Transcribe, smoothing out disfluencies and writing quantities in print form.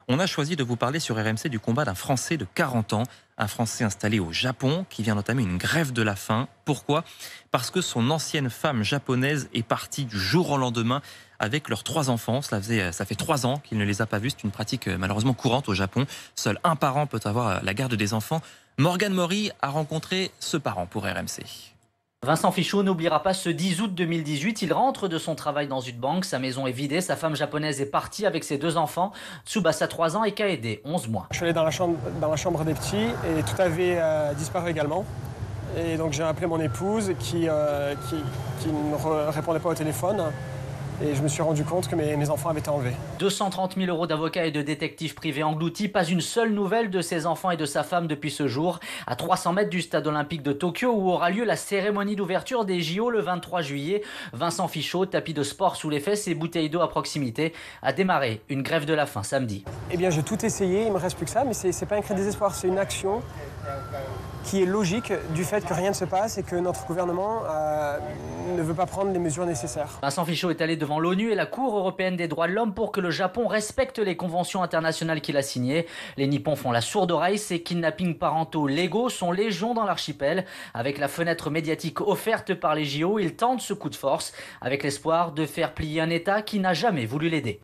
On a choisi de vous parler sur RMC du combat d'un Français de 40 ans, un Français installé au Japon qui vient d'entamer une grève de la faim. Pourquoi ? Parce que son ancienne femme japonaise est partie du jour au lendemain avec leurs 3 enfants. Ça fait 3 ans qu'il ne les a pas vus. C'est une pratique malheureusement courante au Japon. Seul un parent peut avoir la garde des enfants. Morgane Maury a rencontré ce parent pour RMC. Vincent Fichot n'oubliera pas ce 10 août 2018. Il rentre de son travail dans une banque. Sa maison est vidée. Sa femme japonaise est partie avec ses 2 enfants. Tsubasa, 3 ans, et Kaede, 11 mois. Je suis allé dans la chambre des petits et tout avait disparu également. Et donc j'ai appelé mon épouse qui ne répondait pas au téléphone. Et je me suis rendu compte que mes enfants avaient été enlevés. 230 000 € d'avocats et de détectives privés engloutis. Pas une seule nouvelle de ses enfants et de sa femme depuis ce jour. À 300 mètres du stade olympique de Tokyo où aura lieu la cérémonie d'ouverture des JO le 23 juillet. Vincent Fichot, tapis de sport sous les fesses et bouteilles d'eau à proximité, a démarré une grève de la faim samedi. Eh bien j'ai tout essayé, il ne me reste plus que ça. Mais c'est pas un cri de désespoir, c'est une action qui est logique du fait que rien ne se passe et que notre gouvernement ne veut pas prendre les mesures nécessaires. Vincent Fichot est allé devant l'ONU et la Cour européenne des droits de l'homme pour que le Japon respecte les conventions internationales qu'il a signées. Les Nippons font la sourde oreille, ces kidnappings parentaux légaux sont légion dans l'archipel. Avec la fenêtre médiatique offerte par les JO, ils tentent ce coup de force avec l'espoir de faire plier un État qui n'a jamais voulu l'aider.